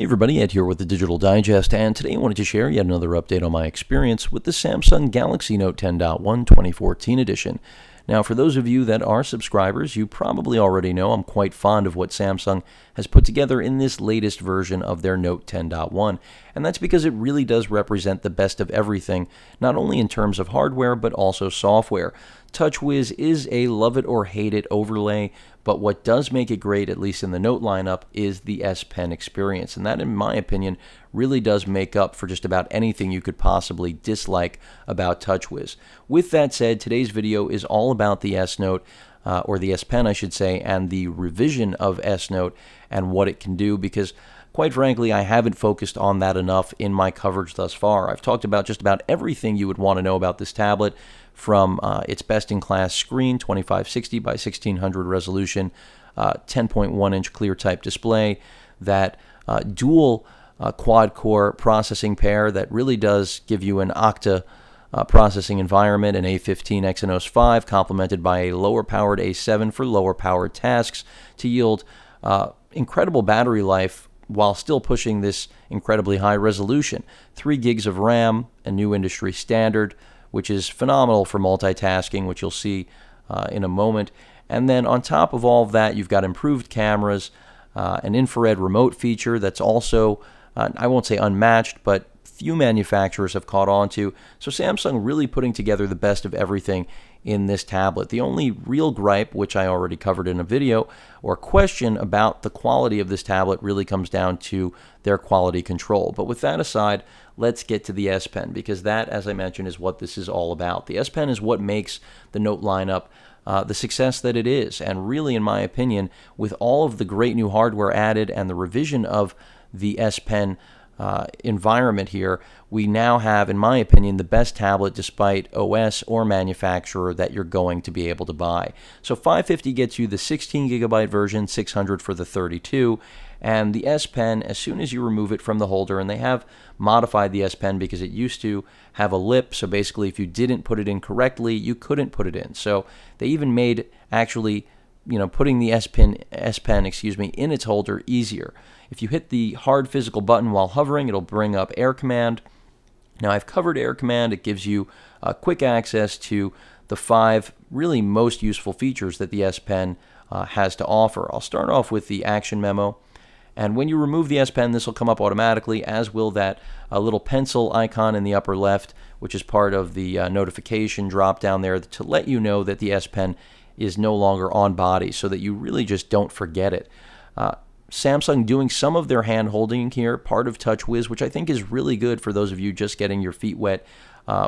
Hey everybody, Ed here with the Digital Digest, and today I wanted to share yet another update on my experience with the Samsung Galaxy Note 10.1 2014 edition. Now, for those of you that are subscribers, you probably already know I'm quite fond of what Samsung has put together in this latest version of their Note 10.1, and that's because it really does represent the best of everything, not only in terms of hardware, but also software. TouchWiz is a love it or hate it overlay, but what does make it great, at least in the Note lineup, is the S Pen experience, and that, in my opinion, really does make up for just about anything you could possibly dislike about TouchWiz. With that said, today's video is all about the S Note, or the S Pen, I should say, and the revision of S Note and what it can do, because quite frankly, I haven't focused on that enough in my coverage thus far. I've talked about just about everything you would want to know about this tablet, from its best-in-class screen, 2560 by 1600 resolution, 10.1-inch clear-type display, that dual quad-core processing pair that really does give you an octa processing environment, an A15 Exynos 5, complemented by a lower-powered A7 for lower-powered tasks to yield incredible battery life while still pushing this incredibly high resolution. 3 gigs of RAM, a new industry standard, which is phenomenal for multitasking, which you'll see in a moment. And then on top of all of that, you've got improved cameras, an infrared remote feature that's also, I won't say unmatched, but few manufacturers have caught on to. So Samsung really putting together the best of everything in this tablet. The only real gripe, which I already covered in a video, or question about the quality of this tablet really comes down to their quality control. But with that aside, let's get to the S Pen, because that, as I mentioned, is what this is all about. The S Pen is what makes the Note lineup the success that it is, and really, in my opinion, with all of the great new hardware added and the revision of the S Pen environment here, we now have, in my opinion, the best tablet despite OS or manufacturer that you're going to be able to buy. So $550 gets you the 16 gigabyte version, $600 for the 32, and the S Pen, as soon as you remove it from the holder, and they have modified the S Pen because it used to have a lip, so basically if you didn't put it in correctly, you couldn't put it in. So they even made actually, putting the S Pen, in its holder easier. If you hit the hard physical button while hovering, it'll bring up Air Command. Now, I've covered Air Command. It gives you quick access to the 5 really most useful features that the S Pen has to offer. I'll start off with the Action Memo. And when you remove the S Pen, this will come up automatically, as will that little pencil icon in the upper left, which is part of the notification drop down there to let you know that the S Pen is no longer on body, so that you really just don't forget it. Samsung doing some of their hand holding here, part of TouchWiz, which I think is really good for those of you just getting your feet wet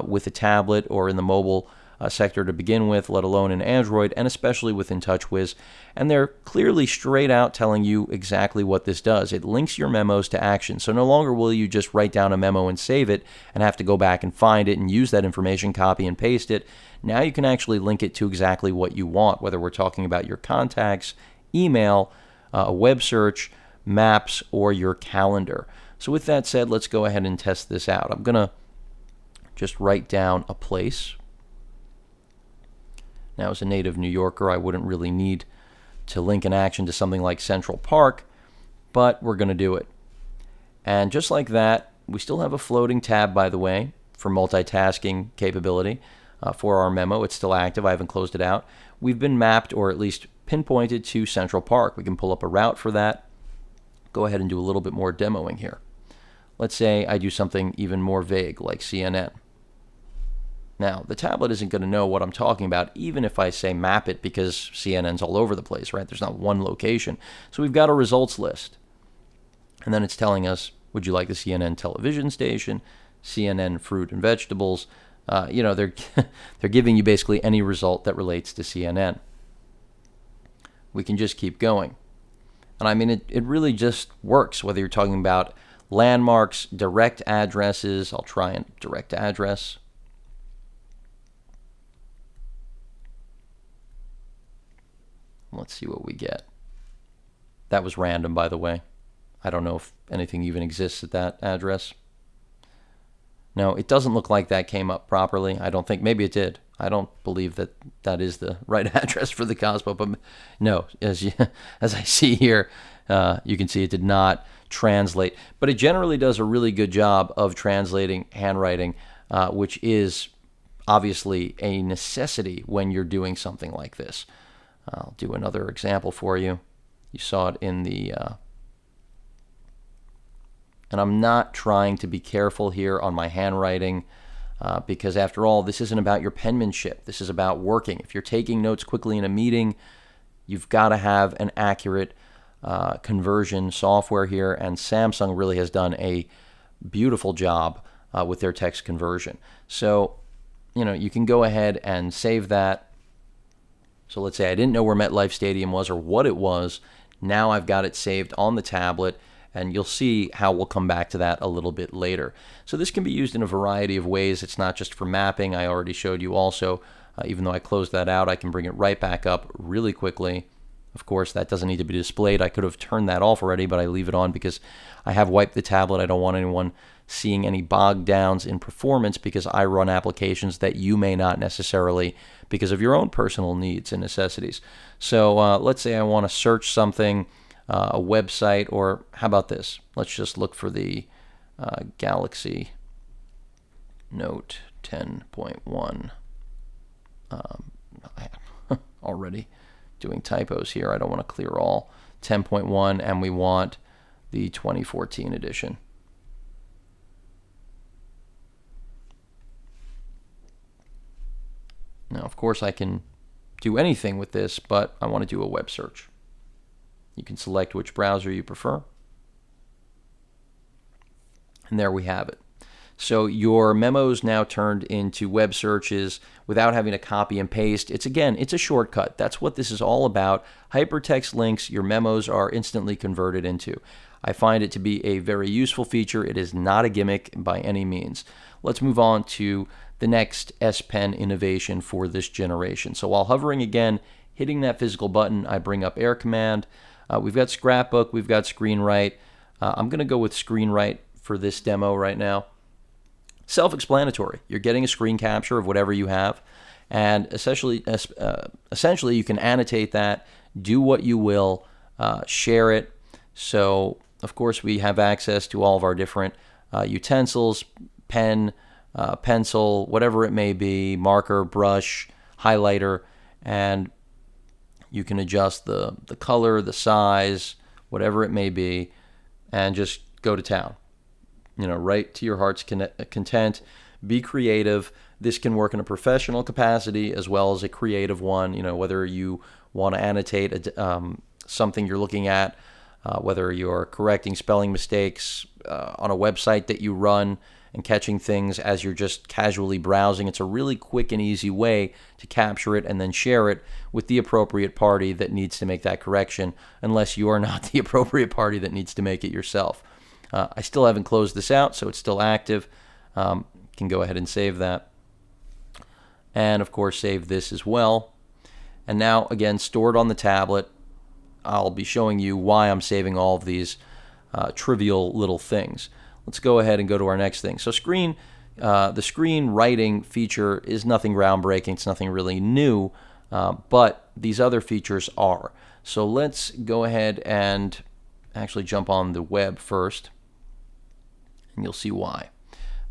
with a tablet or in the mobile sector to begin with, let alone in Android, and especially within TouchWiz. And they're clearly straight out telling you exactly what this does. It links your memos to Action, so no longer will you just write down a memo and save it and have to go back and find it and use that information, copy and paste it. Now you can actually link it to exactly what you want, whether we're talking about your contacts, email, a web search, maps, or your calendar. So with that said, let's go ahead and test this out. I'm going to just write down a place. Now, as a native New Yorker, I wouldn't really need to link an action to something like Central Park, but we're going to do it. And just like that, we still have a floating tab, by the way, for multitasking capability for our memo. It's still active. I haven't closed it out. We've been mapped, or at least pinpointed, to Central Park. We can pull up a route for that. Go ahead and do a little bit more demoing here. Let's say I do something even more vague, like CNN. Now, the tablet isn't going to know what I'm talking about, even if I say map it, because CNN's all over the place, right? There's not one location. So we've got a results list. And then it's telling us, would you like the CNN television station, CNN fruit and vegetables? They're giving you basically any result that relates to CNN. We can just keep going. And I mean, it really just works, whether you're talking about landmarks, direct addresses. I'll try and direct address. Let's see what we get. That was random, by the way. I don't know if anything even exists at that address. No, it doesn't look like that came up properly. I don't think. Maybe it did. I don't believe that that is the right address for the Cosmo. But no, as I see here, you can see it did not translate. But it generally does a really good job of translating handwriting, which is obviously a necessity when you're doing something like this. I'll do another example for you. You saw it in the... and I'm not trying to be careful here on my handwriting, because after all, this isn't about your penmanship. This is about working. If you're taking notes quickly in a meeting, you've got to have an accurate conversion software here, and Samsung really has done a beautiful job with their text conversion. So, you can go ahead and save that. So let's say I didn't know where MetLife Stadium was or what it was. Now I've got it saved on the tablet, and you'll see how we'll come back to that a little bit later. So this can be used in a variety of ways. It's not just for mapping. I already showed you also, even though I closed that out, I can bring it right back up really quickly. Of course, that doesn't need to be displayed. I could have turned that off already, but I leave it on because I have wiped the tablet. I don't want anyone seeing any bog downs in performance because I run applications that you may not necessarily, because of your own personal needs and necessities. So let's say I want to search something, a website, or how about this? Let's just look for the Galaxy Note 10.1. Already doing typos here. I don't want to clear all. 10.1, and we want the 2014 edition. Now, of course, I can do anything with this, but I want to do a web search. You can select which browser you prefer. And there we have it. So your memos now turned into web searches without having to copy and paste. It's a shortcut. That's what this is all about. Hypertext links, your memos are instantly converted into. I find it to be a very useful feature. It is not a gimmick by any means. Let's move on to the next S Pen innovation for this generation. So while hovering again, hitting that physical button, I bring up Air Command. We've got Scrapbook, we've got ScreenWrite. I'm going to go with ScreenWrite for this demo right now. Self-explanatory. You're getting a screen capture of whatever you have, and essentially you can annotate that, do what you will, share it. So, of course, we have access to all of our different utensils, pen, pencil, whatever it may be, marker, brush, highlighter, and you can adjust the color, the size, whatever it may be, and just go to town. Right to your heart's content. Be creative. This can work in a professional capacity as well as a creative one. Whether you want to annotate something you're looking at, whether you're correcting spelling mistakes on a website that you run and catching things as you're just casually browsing. It's a really quick and easy way to capture it and then share it with the appropriate party that needs to make that correction, unless you are not the appropriate party that needs to make it yourself. I still haven't closed this out, so it's still active. Can go ahead and save that. And of course, save this as well. And now, again, stored on the tablet. I'll be showing you why I'm saving all of these trivial little things. Let's go ahead and go to our next thing. So the screen writing feature is nothing groundbreaking. It's nothing really new, but these other features are. So let's go ahead and actually jump on the web first, and you'll see why.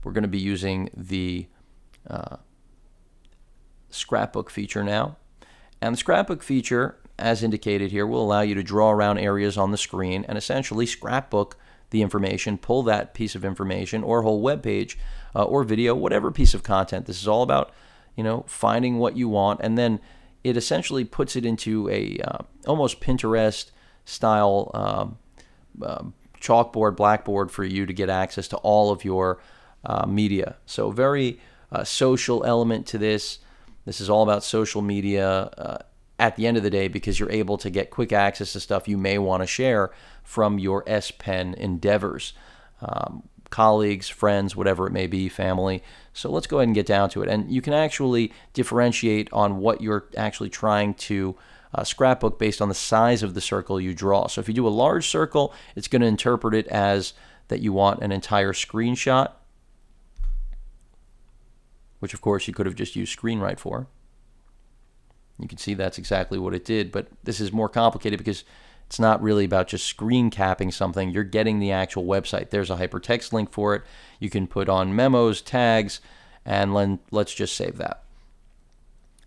We're going to be using the Scrapbook feature now. And the Scrapbook feature, as indicated here, will allow you to draw around areas on the screen and essentially scrapbook the information, pull that piece of information or whole web page or video, whatever piece of content. This is all about, finding what you want, and then it essentially puts it into a almost Pinterest style chalkboard, blackboard for you to get access to all of your media. So very social element to this. This is all about social media at the end of the day, because you're able to get quick access to stuff you may want to share from your S Pen endeavors. Colleagues, friends, whatever it may be, family. So let's go ahead and get down to it. And you can actually differentiate on what you're actually trying to scrapbook based on the size of the circle you draw. So if you do a large circle, it's going to interpret it as that you want an entire screenshot, which of course you could have just used ScreenWrite for. You can see that's exactly what it did, but this is more complicated because It's not really about just screen capping something. You're getting the actual website. There's a hypertext link for it. You can put on memos, tags, and let's just save that.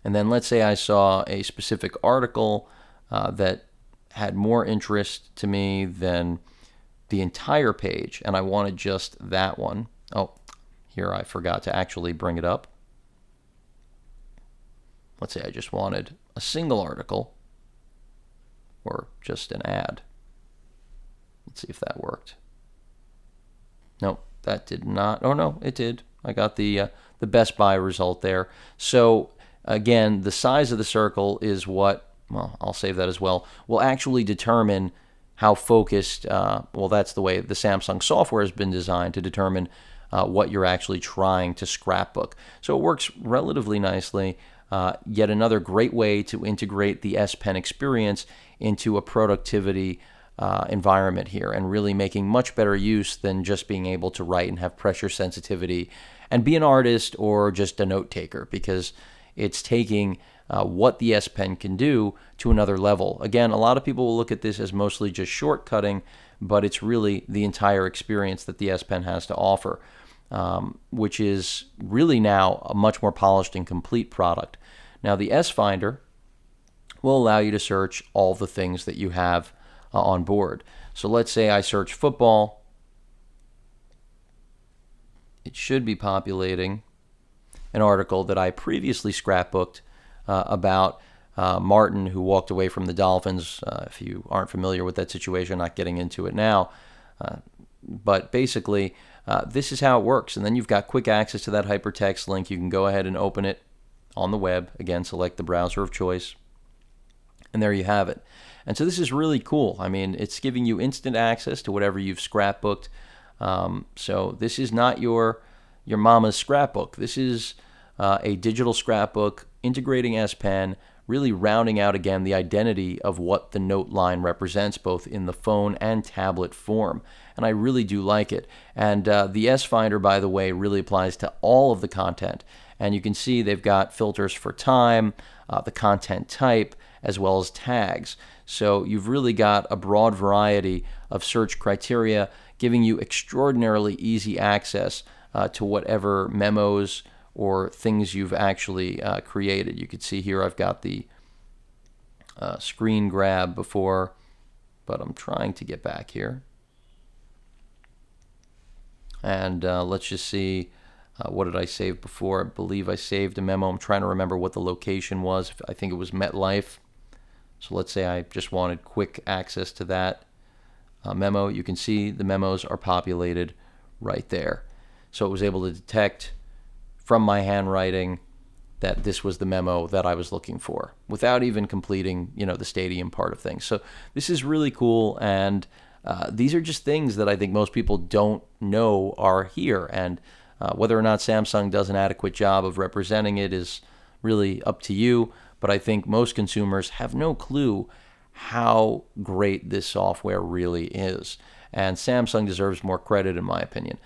And then let's say I saw a specific article that had more interest to me than the entire page, and I wanted just that one. Oh, here I forgot to actually bring it up. Let's say I just wanted a single article or just an ad. Let's see if that worked. No, that did not. Oh no, it did. I got the Best Buy result there. So again, the size of the circle is what, well, I'll save that as well, will actually determine how focused, well, that's the way the Samsung software has been designed to determine what you're actually trying to scrapbook. So it works relatively nicely. Yet another great way to integrate the S Pen experience into a productivity environment here, and really making much better use than just being able to write and have pressure sensitivity and be an artist or just a note taker, because it's taking what the S Pen can do to another level. Again, a lot of people will look at this as mostly just shortcutting, but it's really the entire experience that the S Pen has to offer, which is really now a much more polished and complete product. Now, the S Finder will allow you to search all the things that you have on board. So let's say I search football. It should be populating an article that I previously scrapbooked about Martin, who walked away from the Dolphins. If you aren't familiar with that situation, not getting into it now. But basically, this is how it works. And then you've got quick access to that hypertext link. You can go ahead and open it on the web. Again, select the browser of choice. And there you have it. And so this is really cool. I mean, it's giving you instant access to whatever you've scrapbooked. So this is not your mama's scrapbook. This is a digital scrapbook integrating S Pen, really rounding out again the identity of what the note line represents, both in the phone and tablet form. And I really do like it. And the S Finder, by the way, really applies to all of the content. And you can see they've got filters for time, the content type, as well as tags. So you've really got a broad variety of search criteria, giving you extraordinarily easy access to whatever memos or things you've actually created. You can see here I've got the screen grab before, but I'm trying to get back here. And let's just see, what did I save before? I believe I saved a memo. I'm trying to remember what the location was. I think it was MetLife. So let's say I just wanted quick access to that memo. You can see the memos are populated right there. So it was able to detect from my handwriting that this was the memo that I was looking for without even completing, the Stadium part of things. So this is really cool, and these are just things that I think most people don't know are here. And whether or not Samsung does an adequate job of representing it is really up to you. But I think most consumers have no clue how great this software really is. And Samsung deserves more credit, in my opinion.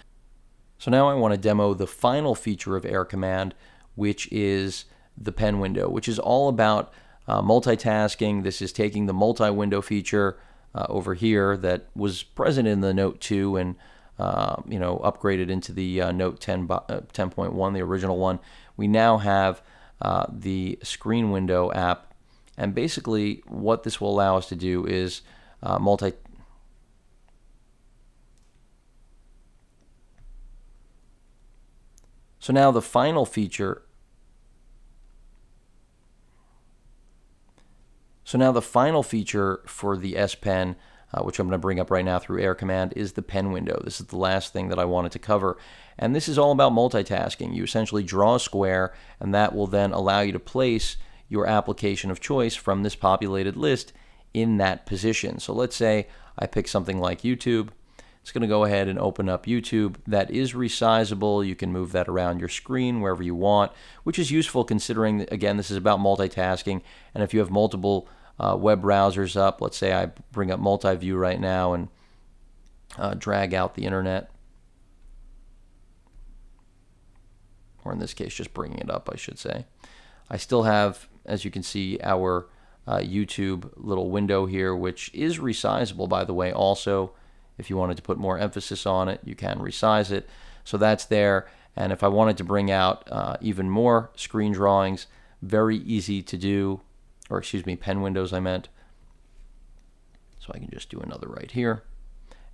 So now I want to demo the final feature of Air Command, which is the pen window, which is all about multitasking. This is taking the multi-window feature over here that was present in the Note 2 and upgraded into the Note 10.1, the original one. We now have the screen window app, and basically what this will allow us to do is So now the final feature for the S Pen, which I'm going to bring up right now through Air Command, is the pen window. This is the last thing that I wanted to cover. And this is all about multitasking. You essentially draw a square, and that will then allow you to place your application of choice from this populated list in that position. So let's say I pick something like YouTube. It's going to go ahead and open up YouTube. That is resizable. You can move that around your screen wherever you want, which is useful considering, again, this is about multitasking. And if you have multiple web browsers up, let's say I bring up multi-view right now and drag out the internet, or in this case just bringing it up, I should say. I still have, as you can see, our YouTube little window here, which is resizable, by the way. Also, if you wanted to put more emphasis on it, you can resize it. So that's there. And if I wanted to bring out even more screen drawings, very easy to do, or excuse me, pen windows I meant. So I can just do another right here.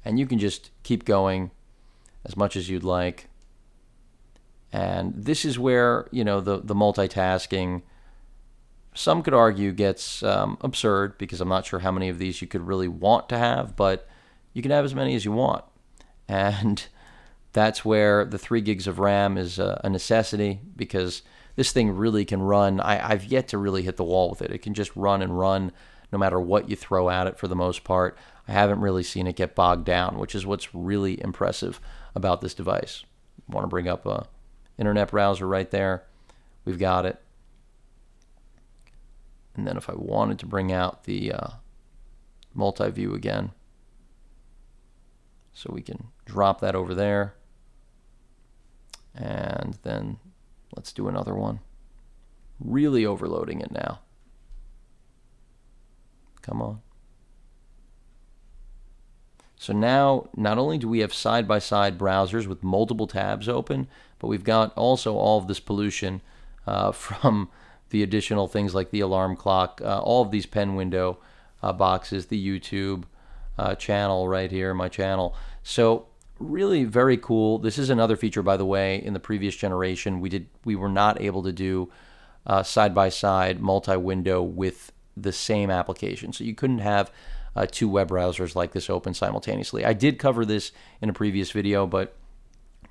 And you can just keep going as much as you'd like. And this is where, the multitasking, some could argue, gets absurd, because I'm not sure how many of these you could really want to have, but you can have as many as you want. And that's where the 3 gigs of RAM is a necessity, because this thing really can run. I've yet to really hit the wall with it. It can just run and run no matter what you throw at it for the most part. I haven't really seen it get bogged down, which is what's really impressive about this device. I want to bring up a internet browser right there. We've got it. And then if I wanted to bring out the multi-view again, so we can drop that over there. And then let's do another one. Really overloading it now. Come on. So now, not only do we have side-by-side browsers with multiple tabs open, but we've got also all of this pollution from the additional things like the alarm clock, all of these pen window boxes, the YouTube channel right here, my channel. So really very cool. This is another feature, by the way. In the previous generation, we were not able to do side-by-side multi-window with the same application. So you couldn't have 2 web browsers like this open simultaneously. I did cover this in a previous video, but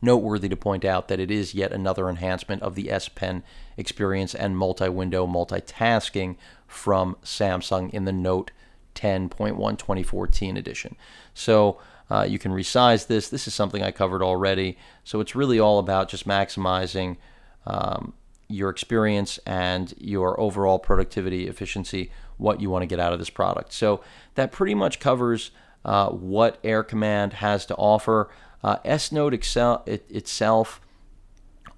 noteworthy to point out that it is yet another enhancement of the S Pen experience and multi-window multitasking from Samsung in the Note 10.1 2014 edition. So you can resize this. This is something I covered already. So it's really all about just maximizing your experience and your overall productivity, efficiency, what you want to get out of this product. So that pretty much covers what Air Command has to offer. S Note itself,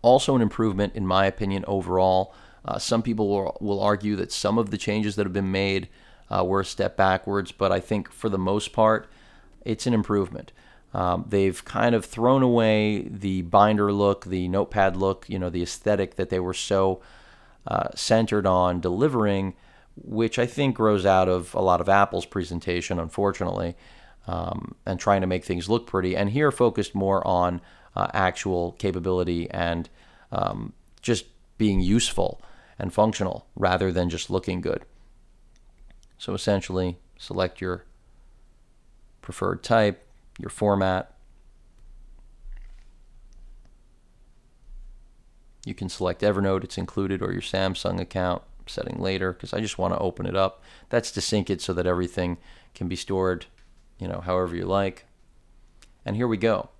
also an improvement in my opinion overall. Some people will argue that some of the changes that have been made were a step backwards, but I think for the most part, it's an improvement. They've kind of thrown away the binder look, the notepad look, the aesthetic that they were so centered on delivering, which I think grows out of a lot of Apple's presentation, unfortunately, and trying to make things look pretty. And here focused more on actual capability and just being useful and functional rather than just looking good. So essentially, select your preferred type, your format. You can select Evernote, it's included, or your Samsung account, setting later, because I just want to open it up. That's to sync it so that everything can be stored, however you like. And here we go.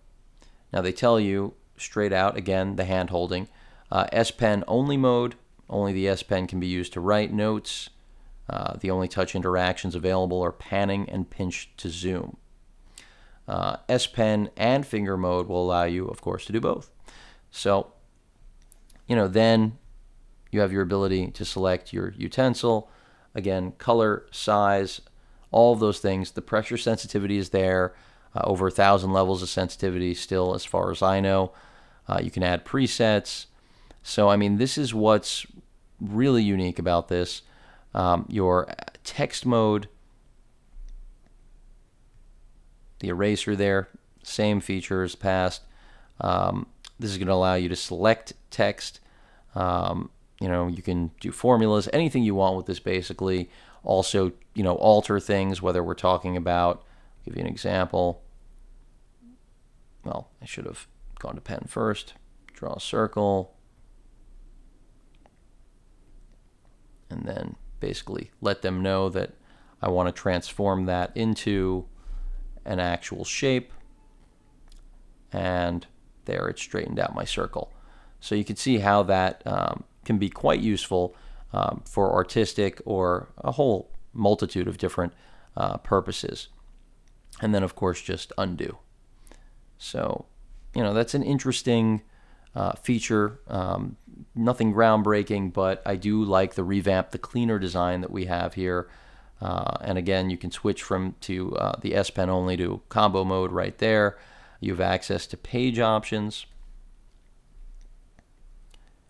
Now they tell you straight out, again, the hand holding. S Pen only mode, only the S Pen can be used to write notes. The only touch interactions available are panning and pinch to zoom. S Pen and finger mode will allow you, of course, to do both. So, then you have your ability to select your utensil. Again, color, size, all of those things. The pressure sensitivity is there. Over 1,000 levels of sensitivity still, as far as I know. You can add presets. So, this is what's really unique about this. Your text mode, the eraser there, same feature as past. This is going to allow you to select text. You can do formulas, anything you want with this basically. Also, alter things, whether we're talking about, I'll give you an example. Well, I should have gone to pen first. Draw a circle. And then basically let them know that I want to transform that into an actual shape, and there it straightened out my circle. So you can see how that can be quite useful for artistic or a whole multitude of different purposes. And then of course just undo. So that's an interesting feature. Nothing groundbreaking, but I do like the revamp, the cleaner design that we have here. And again, you can switch to the S Pen only to combo mode right there. You have access to page options,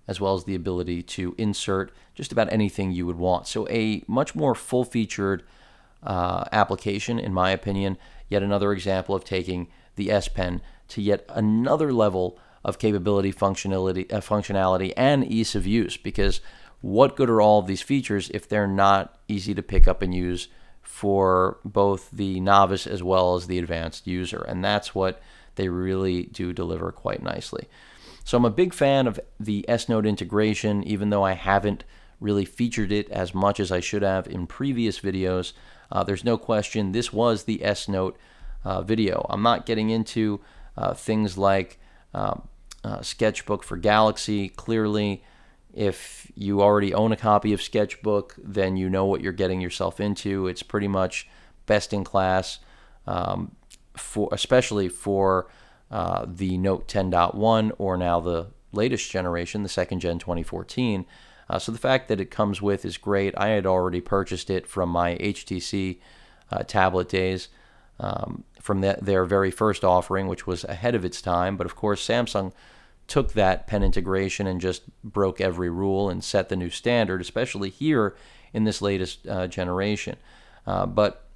as well as the ability to insert just about anything you would want. So a much more full-featured application, in my opinion. Yet another example of taking the S Pen to yet another level of capability, functionality, and ease of use. Because what good are all of these features if they're not easy to pick up and use for both the novice as well as the advanced user? And that's what they really do deliver quite nicely. So I'm a big fan of the S-Note integration, even though I haven't really featured it as much as I should have in previous videos. There's no question this was the S-Note video. I'm not getting into things like Sketchbook for Galaxy. Clearly, if you already own a copy of Sketchbook, then you know what you're getting yourself into. It's pretty much best in class, especially for the Note 10.1 or now the latest generation, the second gen 2014. So the fact that it comes with is great. I had already purchased it from my HTC tablet days, from their very first offering, which was ahead of its time. But of course, Samsung took that pen integration and just broke every rule and set the new standard, especially here in this latest generation. But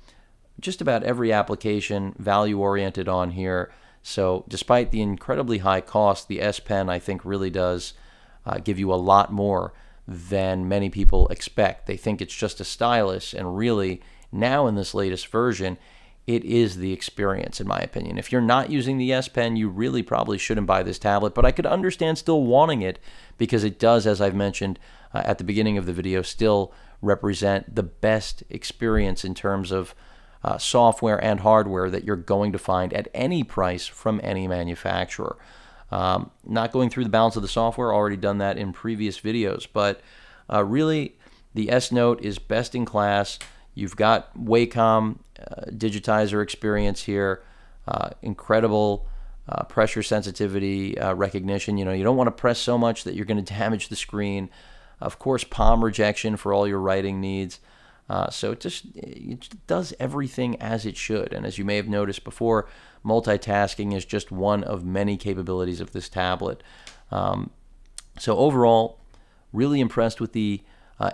just about every application value-oriented on here. So despite the incredibly high cost, the S Pen, I think, really does give you a lot more than many people expect. They think it's just a stylus, and really, now in this latest version, it is the experience, in my opinion. If you're not using the S Pen, you really probably shouldn't buy this tablet, but I could understand still wanting it because it does, as I've mentioned at the beginning of the video, still represent the best experience in terms of software and hardware that you're going to find at any price from any manufacturer. Not going through the balance of the software, already done that in previous videos, but really the S-Note is best in class. You've got Wacom digitizer experience here, incredible pressure sensitivity recognition. You know, you don't want to press so much that you're going to damage the screen. Of course, palm rejection for all your writing needs. So it just does everything as it should. And as you may have noticed before, multitasking is just one of many capabilities of this tablet. So overall, really impressed with the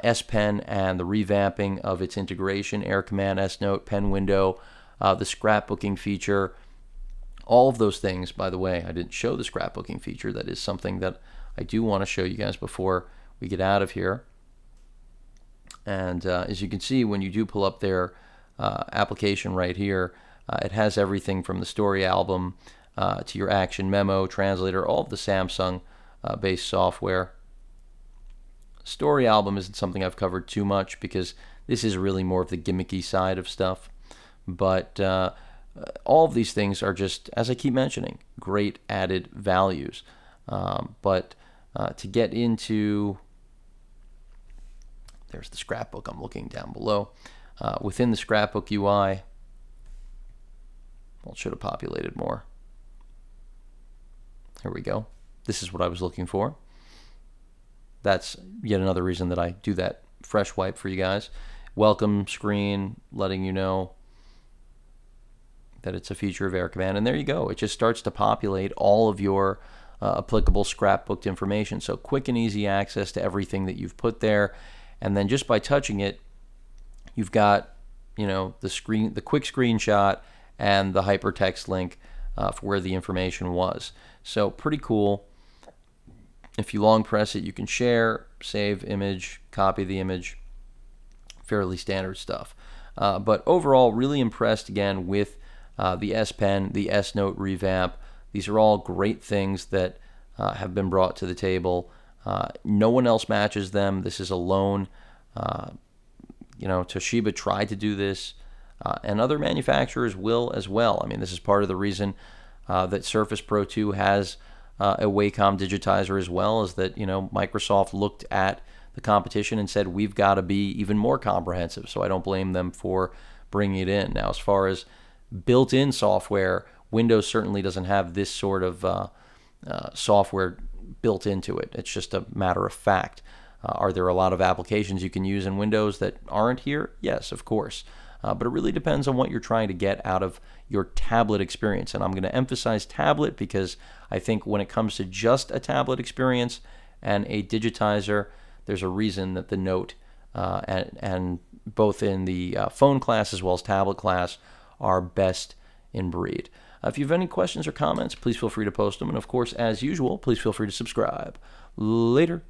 S Pen and the revamping of its integration, Air Command, S-Note, Pen Window, the scrapbooking feature. All of those things, by the way, I didn't show the scrapbooking feature. That is something that I do want to show you guys before we get out of here. And as you can see, when you do pull up their application right here, it has everything from the story album to your action memo, translator, all of the Samsung-based software. Story album isn't something I've covered too much because this is really more of the gimmicky side of stuff. But all of these things are just, as I keep mentioning, great added values. But to get into... There's the scrapbook I'm looking down below. Within the scrapbook UI, well, it should have populated more. Here we go. This is what I was looking for. That's yet another reason that I do that fresh wipe for you guys. Welcome screen, letting you know that it's a feature of Air Command. And there you go. It just starts to populate all of your applicable scrapbooked information. So quick and easy access to everything that you've put there. And then just by touching it, you've got, you know, the quick screenshot and the hypertext link for where the information was. So pretty cool. If you long press it, you can share, save image, copy the image. Fairly standard stuff. But overall, really impressed again with the S Pen, the S-Note revamp. These are all great things that have been brought to the table. No one else matches them. This is alone. You know, Toshiba tried to do this, and other manufacturers will as well. I mean, this is part of the reason that Surface Pro 2 has a Wacom digitizer as well, is that, you know, Microsoft looked at the competition and said, we've got to be even more comprehensive. So I don't blame them for bringing it in. Now, as far as built-in software, Windows certainly doesn't have this sort of software built into it. It's just a matter of fact. Are there a lot of applications you can use in Windows that aren't here? Yes, of course. But it really depends on what you're trying to get out of your tablet experience. And I'm going to emphasize tablet because I think when it comes to just a tablet experience and a digitizer, there's a reason that the Note and both in the phone class as well as tablet class are best in breed. If you have any questions or comments, please feel free to post them. And of course, as usual, please feel free to subscribe. Later.